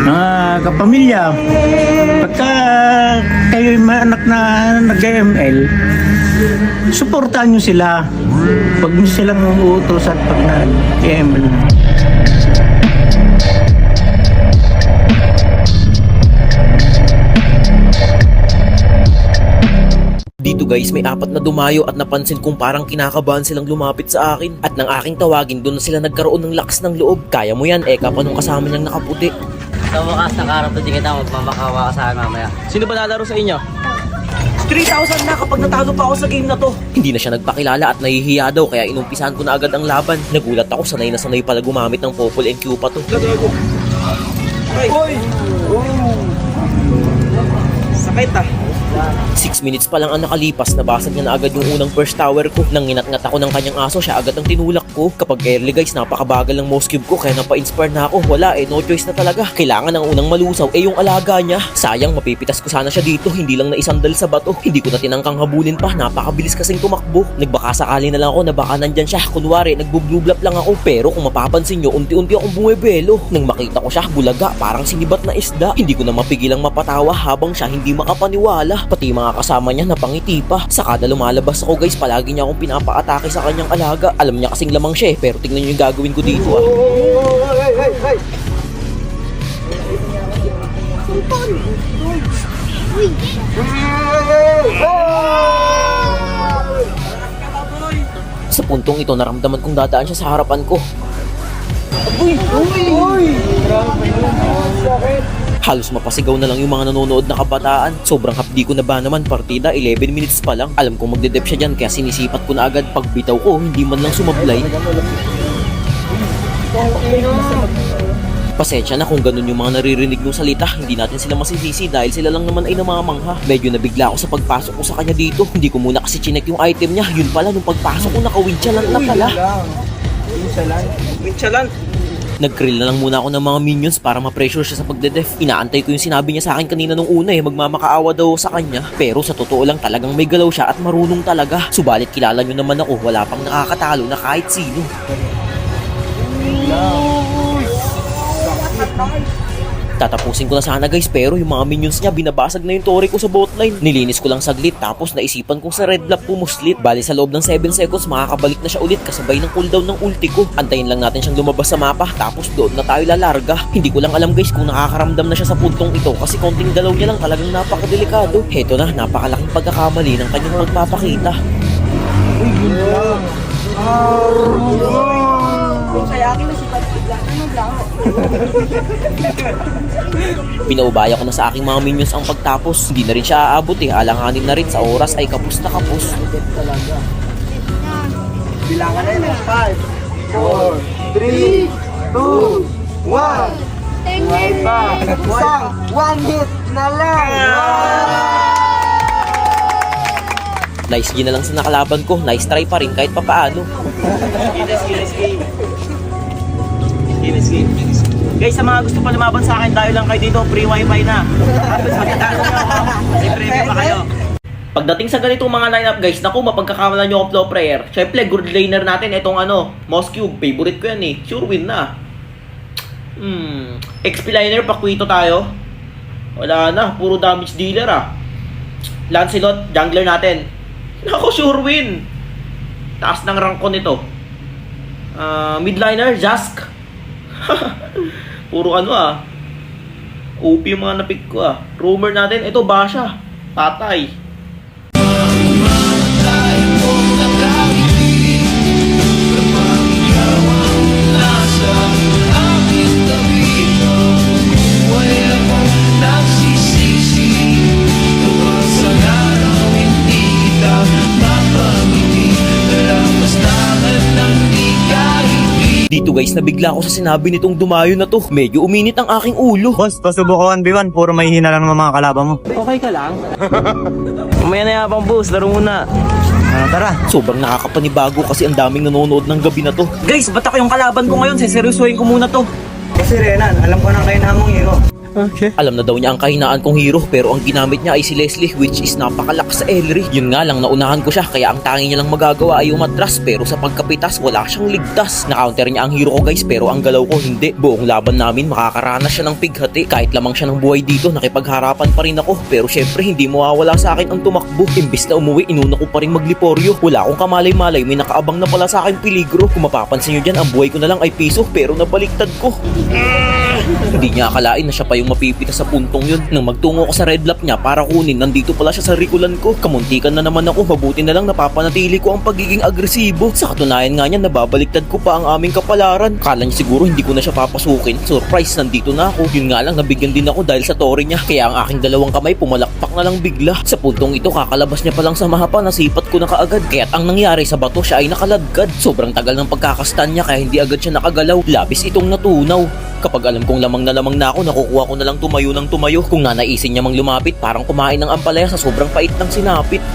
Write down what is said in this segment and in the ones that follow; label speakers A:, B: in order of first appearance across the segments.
A: mga kapamilya. Pagka kayo may anak na nag-ML, suportahan nyo sila. Huwag nyo silang uutosan pag nag-ML.
B: Dito guys, may apat na dumayo at napansin kong parang kinakabahan silang lumapit sa akin. At nang aking tawagin, doon na sila nagkaroon ng lakas ng loob. Kaya mo yan, Eka pa nung kasama niyang nakaputi.
C: Sa wakas nakarap na din kita, magmamakawa ka sa akin mamaya.
B: Sino ba lalaro sa inyo? 3,000 na kapag natalo pa ako sa game na to. Hindi na siya nagpakilala at nahihiya daw kaya inumpisahan ko na agad ang laban. Nagulat ako, sanay na sanay pala gumamit ng Popol and Q pa to. Hoy! Sakit ah. 6 minutes pa lang ang nakalipas, nabasag niya na agad yung unang first tower ko. Nang nginat-ngat ako ng kanyang aso, siya agad ang tinulak ko. Kapag early guys, napakabagal ng mouse cube ko kaya napa-inspire na ako. Wala no choice na talaga. Kailangan ng unang malusaw yung alaga niya. Sayang, mapipitas ko sana siya dito, hindi lang na isandal sa bato. Hindi ko na tinangkang habulin pa, napakabilis kasing tumakbo. Nagbaka sakali na lang ako na baka nandyan siya. Kunwari, nagbo-blue-blap lang ako. Pero kung mapapansin nyo, unti-unti akong bumibelo. Nang makita ko siya, bulaga, parang sinibat na isda. Hindi ko na mapigilang mapatawa habang siya hindi makapaniwala. Pati mga kasama niya napangiti pa. Sa kada lumalabas ako guys, palagi niya akong pinapaatake sa kanyang alaga. Alam niya kasing lamang siya pero tingnan niyo yung gagawin ko dito ah. Sa puntong ito, naramdaman kong dadaan siya sa harapan ko. Halos mapasigaw na lang yung mga nanonood na kabataan. Sobrang hapdi ko na ba naman, partida 11 minutes pa lang. Alam kong magde-dep siya dyan kaya sinisipat ko na agad. Pagbitaw ko, hindi man lang sumablay. Pasensya na kung ganun yung mga naririnig ng salita. Hindi natin sila masisisi dahil sila lang naman ay namamangha. Medyo nabigla ako sa pagpasok ko sa kanya dito. Hindi ko muna kasi chinek yung item niya. Yun pala, nung pagpasok ko naka-winchalan na pala. Winchalan? Nag-grill na lang muna ako ng mga minions para ma-pressure siya sa pagde-def. Inaantay ko yung sinabi niya sa akin kanina nung una magmamakaawa daw sa kanya. Pero sa totoo lang talagang may galaw siya at marunong talaga. Subalit kilala nyo naman ako, wala pang nakakatalo na kahit sino. Tatapusin ko na sana guys pero yung mga minions niya binabasag na yung tore ko sa botline. Nilinis ko lang saglit tapos naisipan kong sa red block pumuslit. Bali sa loob ng 7 seconds makakabalik na siya ulit kasabay ng cooldown ng ulti ko. Antayin lang natin siyang lumabas sa mapa tapos doon na tayo lalarga. Hindi ko lang alam guys kung nakakaramdam na siya sa puntong ito kasi konting galaw niya lang talagang napakadelikado. Heto na, napakalaking pagkakamali ng kanyang magpapakita. Binaubaya ko na sa aking mga minions ang pagtapos. Hindi na rin siya aabot alanganin na rin sa oras ay kapos na kapos.
D: Bilangan na yun 5, 4, 3, 2, 1. Isang one hit na lang.
B: Nice G na lang sa nakalaban ko. Nice try pa rin kahit papaano.
E: Guys, sa mga gusto pa lumaban sa akin, tayo lang kayo dito, free wifi na. Tapos magkatalo nyo ako, may preview pa kayo.
B: Pagdating sa ganitong mga lineup guys, naku, mapagkakamalan nyo ang flow prayer. Syempre, good laner natin, itong Mouse Cube, favorite ko yan sure win na. XP liner, pakwito tayo. Wala na, puro damage dealer Lancelot, jungler natin. Naku, sure win. Taas ng rank ko nito. Midliner, Jask. Puro OP yung mga napick ko Rumor natin, ito Basha. Patay. Dito guys, nabigla ako sa sinabi nitong dumayo na to. Medyo uminit ang aking ulo.
A: Boss, pasubok ko 1v1, puro may hina lang ng mga kalaban mo.
E: Okay ka lang? Mamaya na yapang boss, laro muna.
A: Tara.
B: Sobrang nakakapanibago kasi ang daming nanonood ng gabi na to.
E: Guys, ba't ako yung kalaban ko ngayon? Seseryosohin ko muna to.
A: Kasi Renan, alam ko na kayo na mong hero. Okay.
B: Alam na daw niya ang kahinaan kong hero pero ang ginamit niya ay si Leslie which is napakalakas sa Ellery. Yun nga lang naunahan ko siya kaya ang tanging niya lang magagawa ay umatras pero sa pagkapitas wala siyang ligtas. Na-counter niya ang hero ko guys pero ang galaw ko hindi. Buong laban namin makakaranas siya ng pighati. Kahit lamang siya ng buhay dito nakipagharapan pa rin ako pero syempre hindi mawawala sa akin ang tumakbo. Imbis na umuwi inuna ko pa rin magliporyo. Wala akong kamalay-malay may nakaabang na pala sa akin peligro. Kung mapapansin nyo dyan ang buhay ko na lang ay piso pero nabaliktad ko. Hindi niya akalain na siya pa yung mapipitas sa puntong yun. Nang magtungo ko sa red lap niya para kunin, nandito pala siya sa rikulan ko. Kamuntikan na naman ako, mabuti na lang napapanatili ko ang pagiging agresibo. Sa katunayan nga niya, nababaliktad ko pa ang aming kapalaran. Kala niya siguro hindi ko na siya papasukin. Surprise, nandito na ako. Yun nga lang, nabigyan din ako dahil sa tori niya. Kaya ang aking dalawang kamay pumalakpak na lang bigla. Sa puntong ito, kakalabas niya palang sa mahapa, nasipat ko na kaagad. Kaya't ang nangyari sa bato, siya ay nakaladkad. Sobrang tagal ng pagkakastan niya kaya hindi agad siya nakagalaw. Labis itong natunaw. Kapag alam kong lamang na ako, nakukuha ko na lang tumayo ng tumayo. Kung nanaisin niya mang lumapit, parang kumain ng ampalaya sa sobrang pait ng sinapit.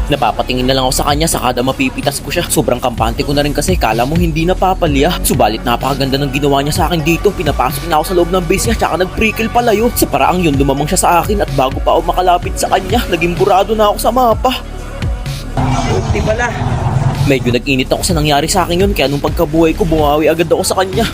B: Napapatingin na lang ako sa kanya sa kada mapipitas ko siya. Sobrang kampante ko na rin kasi kala mo hindi napapalya. Subalit napakaganda ng ginawa niya sa akin dito. Pinapasok na ako sa loob ng base niya tsaka nag-prickle palayo. Sa paraang yun lumamang siya sa akin at bago pa ako makalapit sa kanya, naging burado na ako sa mapa.
E: Ulti pala.
B: Medyo nag-init ako sa nangyari sa akin yun kaya nung pagkabuhay ko bumawi agad ako sa kanya.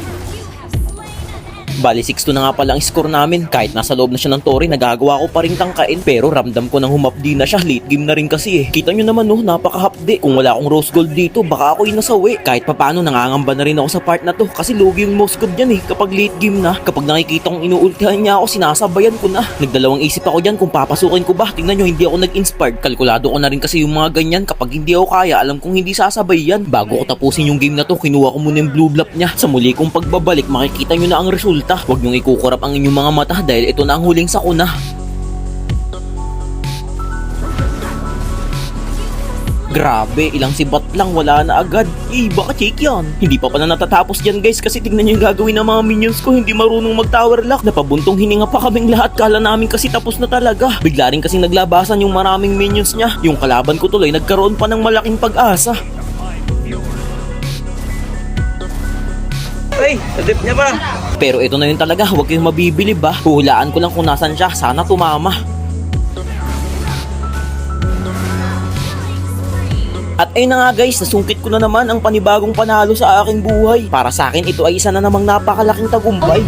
B: Bali 6-2 na nga pala ang score namin. Kahit nasa loob na siya ng tori, nagagawa ko pa rin tangkain. Pero ramdam ko nang humapdi na siya. Late game na rin kasi eh. Kita nyo naman no, napakahapdi. Kung wala akong rose gold dito, baka ako'y nasawi. Kahit papano nangangamba na rin ako sa part na to. Kasi lugi yung most good yan eh. Kapag late game na, kapag nakikita kong inuultihan niya ako, sinasabayan ko na. Nagdalawang isip ako dyan kung papasukin ko ba. Tingnan nyo, hindi ako nag-inspired. Kalkulado ko na rin kasi yung mga ganyan. Kapag hindi ako kaya, alam kong hindi sasabay yan. Bago ko tapusin yung game na to, kinuha ko muna yung blue blap niya. Sa muli kong pagbabalik, makikita nyo na ang resulta. Huwag nyong ikukurap ang inyong mga mata dahil ito na ang huling sakuna. Grabe, ilang sibat lang, wala na agad. Baka check yan. Hindi pa pala natatapos dyan guys kasi tignan nyo yung gagawin ng mga minions ko. Hindi marunong mag-tower lock. Napabuntong hininga pa kaming lahat. Kala namin kasi tapos na talaga. Bigla rin kasing naglabasan yung maraming minions niya. Yung kalaban ko tuloy nagkaroon pa ng malaking pag-asa.
E: Ay, sadip niya pa.
B: Pero ito na yun talaga, huwag kayong mabibilib ba. Huhulaan ko lang kung nasan siya, sana tumama. At ayun na nga guys, nasungkit ko na naman ang panibagong panalo sa aking buhay. Para sa akin, ito ay isa na namang napakalaking tagumpay.